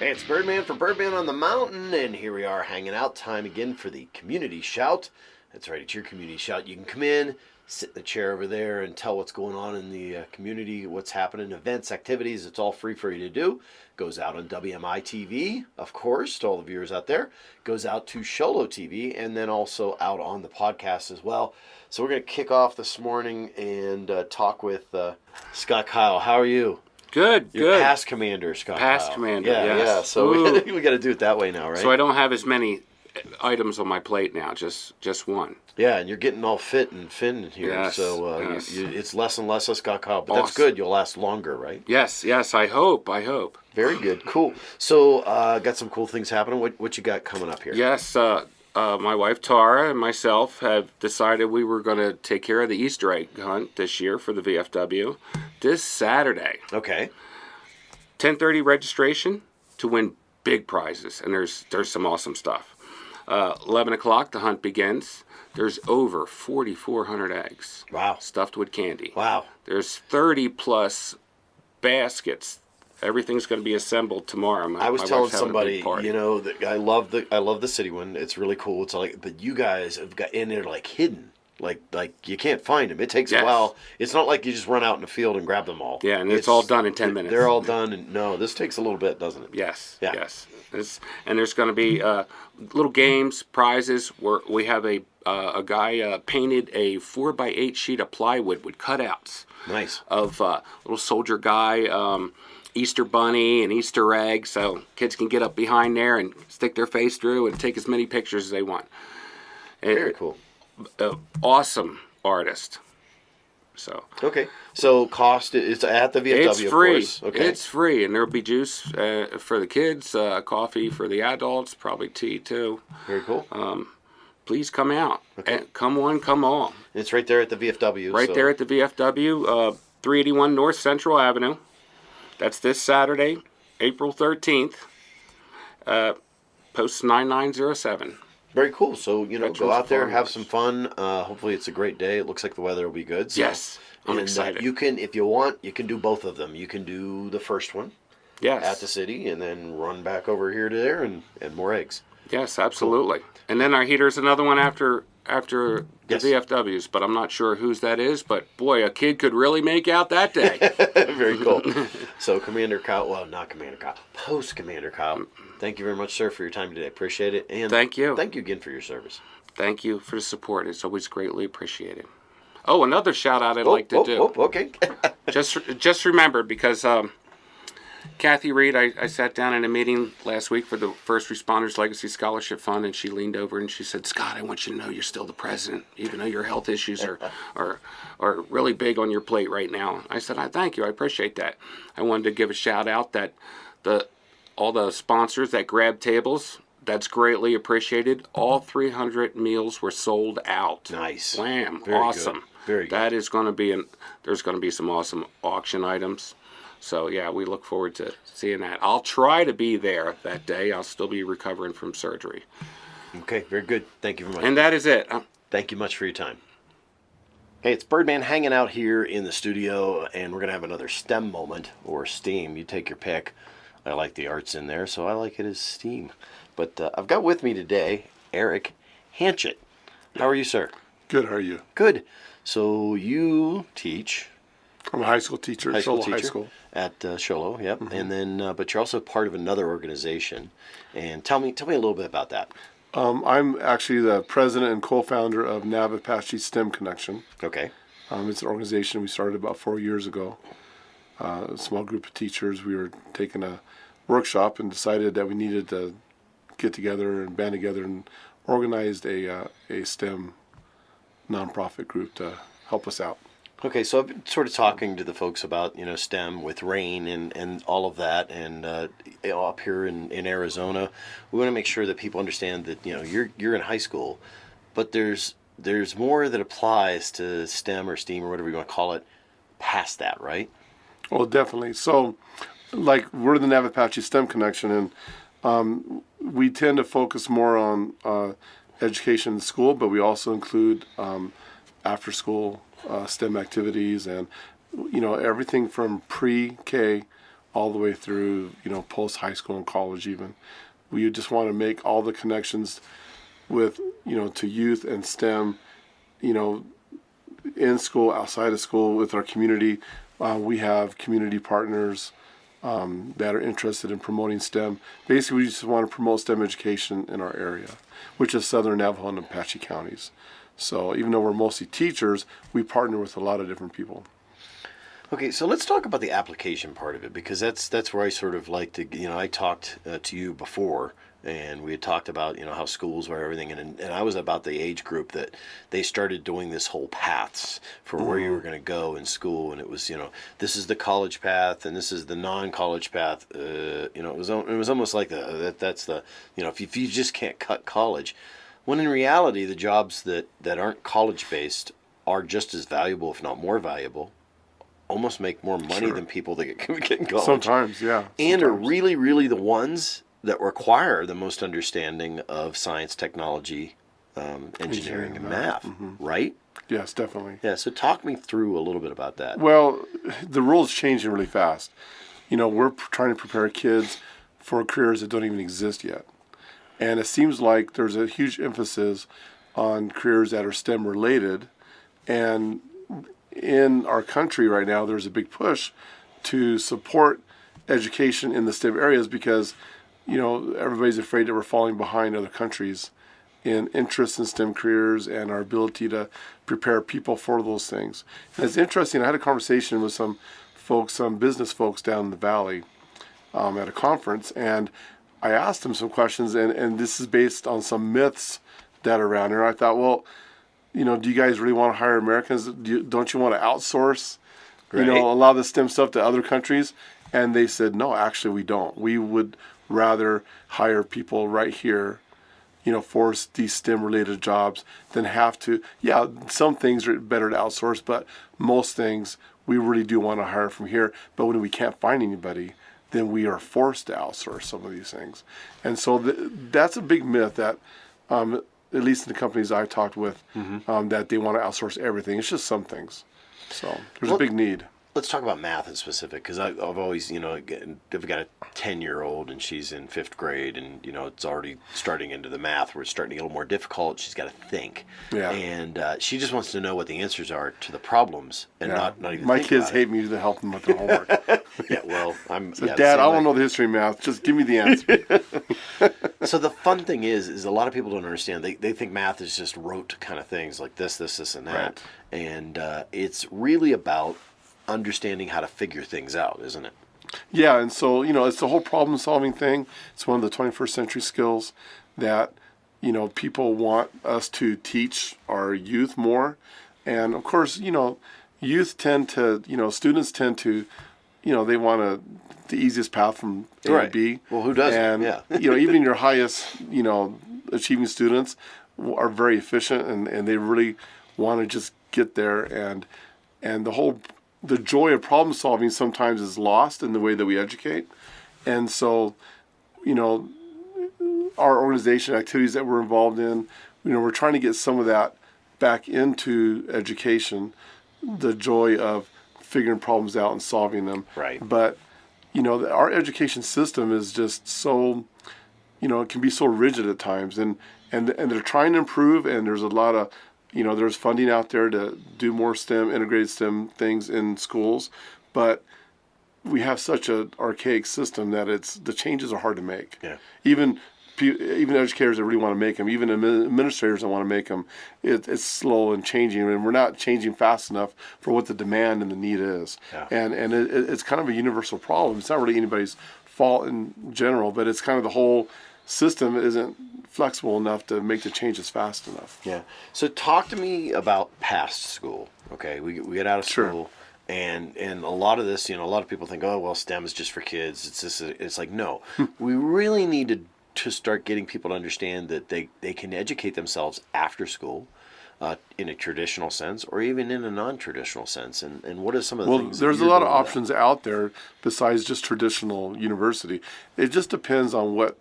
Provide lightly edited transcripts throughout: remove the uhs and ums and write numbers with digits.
Hey, it's Birdman for Birdman on the Mountain, and here we are hanging out. Time again for the Community Shout. That's right, it's your Community Shout. You can come in, sit in the chair over there, and tell what's going on in the community, what's happening, events, activities. It's all free for you to do. Goes out on WMI TV, of course, to all the viewers out there. Goes out to Sholo TV, and then also out on the podcast as well. So we're going to kick off this morning and talk with Scott Keil. How are you? Good, You're good. past commander, Scott. Past commander, yeah, yes. Yeah. So we got to do it that way now, right? So I don't have as many items on my plate now, just one. Yeah, and you're getting all fit and thin here. Yes, so yes. It's less and less of Scott Keil, but Awesome. that's good. You'll last longer, right? Yes, I hope. Very good, cool. So got some cool things happening. What you got coming up here? Yes, my wife Tara and myself have decided we were going to take care of the Easter egg hunt this year for the VFW this Saturday. Okay. 10:30 registration to win big prizes, and there's some awesome stuff. 11 o'clock the hunt begins. There's over 4,400 eggs. Wow. Stuffed with candy. Wow. There's 30 plus baskets. Everything's going to be assembled tomorrow. I was telling somebody, you know, that I love the city one. It's really cool. It's like, but you guys have got in there like hidden. Like you can't find them. It takes a while. It's not like you just run out in the field and grab them all. Yeah, and it's all done in 10 minutes. They're all done. And no, this takes a little bit, doesn't it? Yes. Yeah. Yes. And there's going to be little games, prizes. We have a guy painted a 4x8 sheet of plywood with cutouts. Nice. Of little soldier guy, Easter bunny, and Easter egg. So kids can get up behind there and stick their face through and take as many pictures as they want. Very cool. Awesome artist. So okay, so cost it's at the VFW. It's free. Of course. Okay, it's free, and there'll be juice for the kids, coffee for the adults, probably tea too. Very cool. Please come out. Okay. Come on, come all. It's right there at the VFW. Right there at the VFW, 381 North Central Avenue. That's this Saturday, April 13th. Post 9907. Very cool. So, go out there, have some fun. Hopefully it's a great day. It looks like the weather will be good. So, yes, I'm excited. You can, if you want, you can do both of them. You can do the first one at the city and then run back over here to there and more eggs. Yes, absolutely. Cool. And then here's another one after the VFWs, but I'm not sure whose that is. But, boy, a kid could really make out that day. Very cool. So, Commander Keil, well, not Commander Keil, Post Commander Keil, thank you very much, sir, for your time today. Appreciate it. And thank you. Thank you again for your service. Thank you for the support. It's always greatly appreciated. Oh, another shout-out I'd like to do. Okay. just remembered, because Kathy Reed, I sat down in a meeting last week for the First Responders Legacy Scholarship Fund, and she leaned over and she said, "Scott, I want you to know you're still the president, even though your health issues are really big on your plate right now." I said, "I thank you. I appreciate that." I wanted to give a shout out that all the sponsors that grabbed tables, that's greatly appreciated. All 300 meals were sold out. Nice. Wham. Very awesome. Good. Very good. That is going to be there's going to be some awesome auction items. So, yeah, we look forward to seeing that. I'll try to be there that day. I'll still be recovering from surgery. Okay, very good. Thank you very much. And that is it. Thank you much for your time. Hey, it's Birdman hanging out here in the studio, and we're going to have another STEM moment, or STEAM. You take your pick. I like the arts in there, so I like it as STEAM. But I've got with me today Erik Hanchett. How are you, sir? Good, how are you? Good. So you teach... I'm a high school teacher at Sholo High School. At Sholo, yep. Mm-hmm. And then, but you're also part of another organization. And tell me a little bit about that. I'm actually the president and co-founder of Navapache STEM Connection. Okay. It's an organization we started about 4 years ago. A small group of teachers. We were taking a workshop and decided that we needed to get together and band together and organized a STEM nonprofit group to help us out. Okay, so I've been sort of talking to the folks about, STEM with rain and all of that, and up here in Arizona, we want to make sure that people understand that, you're in high school, but there's more that applies to STEM or STEAM or whatever you want to call it past that, right? Well, definitely. So, like, we're the Navapache STEM Connection, and we tend to focus more on education in school, but we also include after-school STEM activities and, everything from pre-K all the way through, post high school and college even. We just want to make all the connections with, to youth and STEM, in school, outside of school, with our community. We have community partners that are interested in promoting STEM. Basically, we just want to promote STEM education in our area, which is Southern Navajo and Apache counties. So even though we're mostly teachers, we partner with a lot of different people. Okay, so let's talk about the application part of it, because that's where I sort of like to, I talked to you before, and we had talked about, how schools were everything, and I was about the age group that they started doing this whole paths for where you were going to go in school, and it was, this is the college path, and this is the non-college path. It was almost like that's the, if you just can't cut college, when in reality the jobs that aren't college-based are just as valuable, if not more valuable. Almost make more money than people that get in college. Sometimes, yeah. And are really, really the ones that require the most understanding of science, technology, engineering, and math, right? Yes, definitely. Yeah, so talk me through a little bit about that. Well, the world's changing really fast. We're trying to prepare kids for careers that don't even exist yet. And it seems like there's a huge emphasis on careers that are STEM related, and in our country right now, there's a big push to support education in the STEM areas because, everybody's afraid that we're falling behind other countries in interest in STEM careers and our ability to prepare people for those things. And it's interesting. I had a conversation with some business folks down in the valley at a conference, and I asked them some questions, and this is based on some myths that are around here. I thought, well, do you guys really want to hire Americans? Don't you want to outsource, right, a lot of the STEM stuff to other countries? And they said, no, actually we don't. We would rather hire people right here, for these STEM-related jobs than have to. Yeah, some things are better to outsource, but most things we really do want to hire from here. But when we can't find anybody, then we are forced to outsource some of these things. And so that's a big myth that at least in the companies I've talked with, that they want to outsource everything. It's just some things. So there's a big need. Let's talk about math in specific, because I've always, I've got a 10-year-old and she's in 5th grade, and, it's already starting into the math where it's starting to get a little more difficult. She's got to think. Yeah. And she just wants to know what the answers are to the problems and not even My think kids about hate me to help them with their homework. Yeah, well, Dad, I don't know the history of math. Just give me the answer. So the fun thing is a lot of people don't understand. They think math is just rote kind of things like this, and that. Right. And it's really about understanding how to figure things out, isn't it? Yeah, and so, it's the whole problem-solving thing. It's one of the 21st century skills that, people want us to teach our youth more. And, of course, youth tend to, students tend to, they want the easiest path from A to B. Well, who doesn't? And, yeah. Even your highest, achieving students are very efficient, and they really want to just get there. And the joy of problem solving sometimes is lost in the way that we educate. And so, our organization activities that we're involved in, we're trying to get some of that back into education, the joy of figuring problems out and solving them. Right. But, our education system is just so, it can be so rigid at times. And they're trying to improve, and there's a lot of, there's funding out there to do more STEM, integrated STEM things in schools, but we have such an archaic system that the changes are hard to make. Yeah. Even educators that really want to make them, even administrators that want to make them, it's slow and changing, and we're not changing fast enough for what the demand and the need is. Yeah. And it's kind of a universal problem. It's not really anybody's fault in general, but it's kind of the whole system isn't flexible enough to make the changes fast enough. Yeah. So talk to me about past school. Okay, we get out of school, and a lot of this, a lot of people think, oh well, STEM is just for kids. It's like no, we really need to start getting people to understand that they can educate themselves after school, in a traditional sense or even in a non-traditional sense. And what are some of the things? There's a lot of options out there besides just traditional university. It just depends on what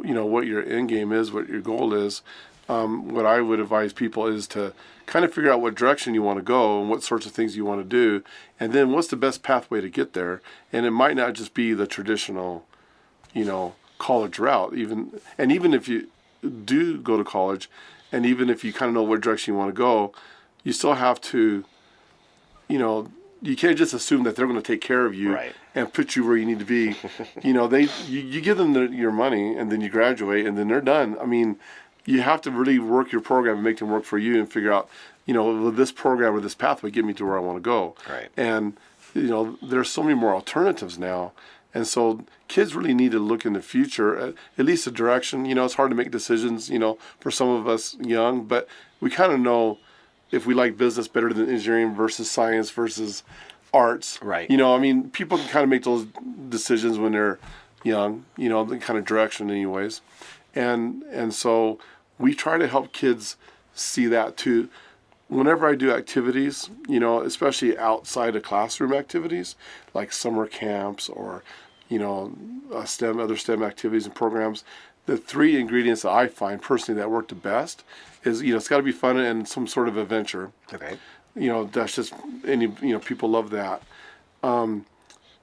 your end game is, what your goal is. what I would advise people is to kind of figure out what direction you want to go and what sorts of things you want to do, and then what's the best pathway to get there. And it might not just be the traditional, college route. Even if you do go to college, and even if you kind of know what direction you want to go, you still have to, you can't just assume that they're going to take care of you and put you where you need to be. You give them your money, and then you graduate, and then they're done. I mean, you have to really work your program and make them work for you and figure out, will this program or this pathway get me to where I want to go? Right. And, there's so many more alternatives now. And so kids really need to look in the future, at least a direction. It's hard to make decisions, for some of us young, but we kind of know if we like business better than engineering versus science versus arts. Right. People can kind of make those decisions when they're young, the kind of direction anyways. And so we try to help kids see that too. Whenever I do activities, especially outside of classroom activities, like summer camps or, other STEM activities and programs, the three ingredients that I find personally that work the best is, it's got to be fun and some sort of adventure. Okay. That's just people love that.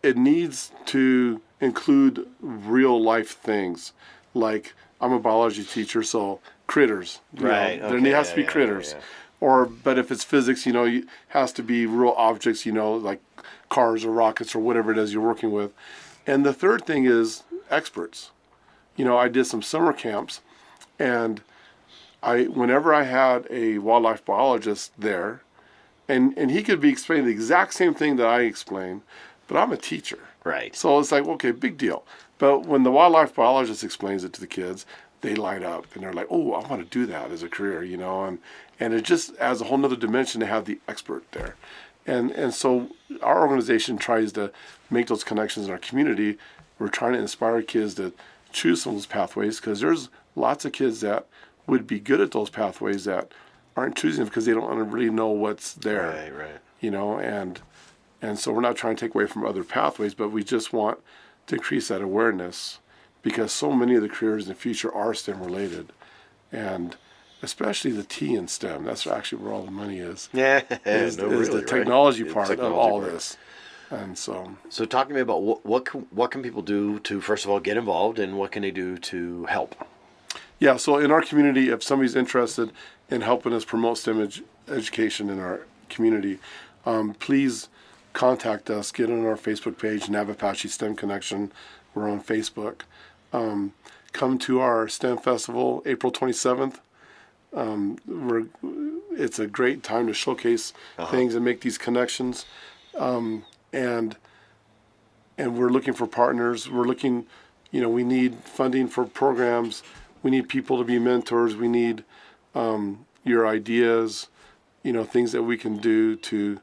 It needs to include real life things. Like, I'm a biology teacher, so critters. Right. There has to be critters. Yeah. But if it's physics, it has to be real objects, like cars or rockets or whatever it is you're working with. And the third thing is experts. I did some summer camps, and whenever I had a wildlife biologist there, and he could be explaining the exact same thing that I explained, but I'm a teacher. Right. So it's like, okay, big deal. But when the wildlife biologist explains it to the kids, they light up and they're like, oh, I want to do that as a career, and it just adds a whole nother dimension to have the expert there. And so our organization tries to make those connections in our community. We're trying to inspire kids to choose some of those pathways, because there's lots of kids that would be good at those pathways that aren't choosing them because they don't really know what's there. Right. And so we're not trying to take away from other pathways, but we just want to increase that awareness, because so many of the careers in the future are STEM related, and especially the T in STEM. That's actually where all the money is. Yeah, is the technology part of all this. And so talk to me about what can people do to, first of all, get involved, and what can they do to help? Yeah, so in our community, if somebody's interested in helping us promote STEM education in our community, please contact us. Get on our Facebook page, Navapache STEM Connection. We're on Facebook. Come to our STEM Festival, April 27th. It's a great time to showcase things and make these connections. And we're looking for partners. We're looking, we need funding for programs. We need people to be mentors. We need your ideas, things that we can do to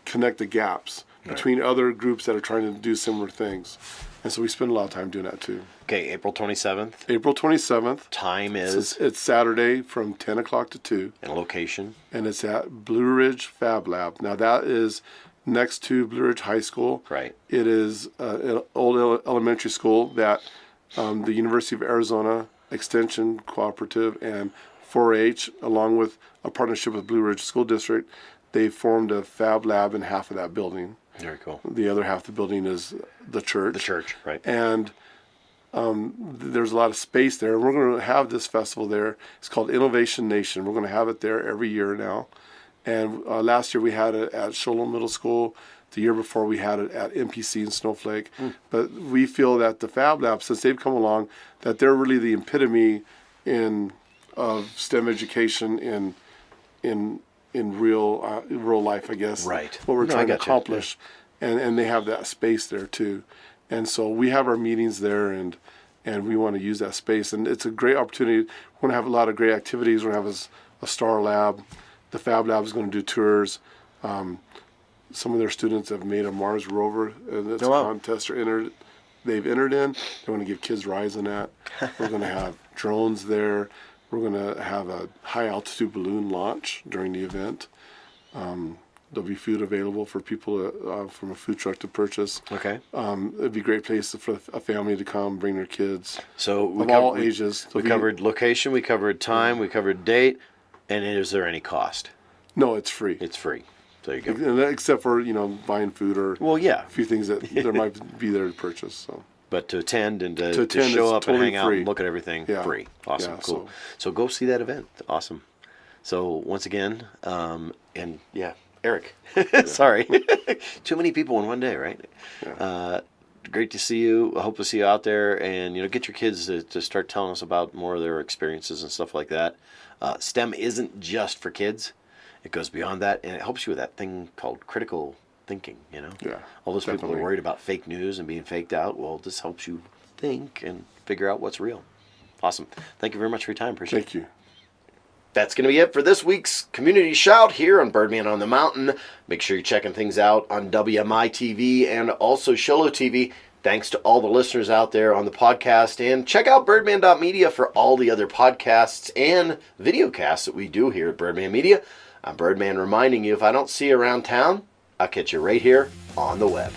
connect the gaps between other groups that are trying to do similar things. And so we spend a lot of time doing that too. Okay, April 27th. April 27th. Time is? It's Saturday from 10 o'clock to 2. And location? And it's at Blue Ridge Fab Lab. Now that is next to Blue Ridge High School. Right. It is an old elementary school that the University of Arizona Extension Cooperative and 4-H, along with a partnership with Blue Ridge School District, they formed a Fab Lab in half of that building. Very cool. The other half of the building is the church. The church, right. And there's a lot of space there. We're going to have this festival there. It's called Innovation Nation. We're going to have it there every year now. And last year we had it at Sholom Middle School. The year before we had it at MPC in Snowflake. But we feel that the Fab Lab, since they've come along, that they're really the epitome of STEM education in real life, I guess. Right. What we're trying to accomplish. And they have that space there too. And so we have our meetings there, and we want to use that space. And it's a great opportunity. We're going to have a lot of great activities. We're going to have a Star Lab. The Fab Lab is going to do tours. Some of their students have made a Mars rover, and it's a contest they've entered in. They want to give kids rides in that. We're going to have drones there. We're going to have a high altitude balloon launch during the event. There'll be food available for people from a food truck to purchase. Okay. It'd be a great place for a family to come, bring their kids. So of all ages. We covered location, we covered time, we covered date, and is there any cost? No, it's free. It's free. There you go. Except for, buying food or a few things that there might be there to purchase. So. But to attend and to show up totally and hang free. out and look at everything, free. Awesome, cool. So go see that event. Awesome. So once again, Erik. Sorry. Too many people in one day, right? Yeah. Great to see you. I hope to see you out there and, get your kids to start telling us about more of their experiences and stuff like that. STEM isn't just for kids. It goes beyond that, and it helps you with that thing called critical thinking, Yeah. All those people are worried about fake news and being faked out. Well, this helps you think and figure out what's real. Awesome. Thank you very much for your time. Appreciate it. Thank you. That's going to be it for this week's Community Shout here on Birdman on the Mountain. Make sure you're checking things out on WMI TV and also Sholo TV. Thanks to all the listeners out there on the podcast. And check out birdman.media for all the other podcasts and videocasts that we do here at Birdman Media. I'm Birdman reminding you, if I don't see you around town, I'll catch you right here on the web.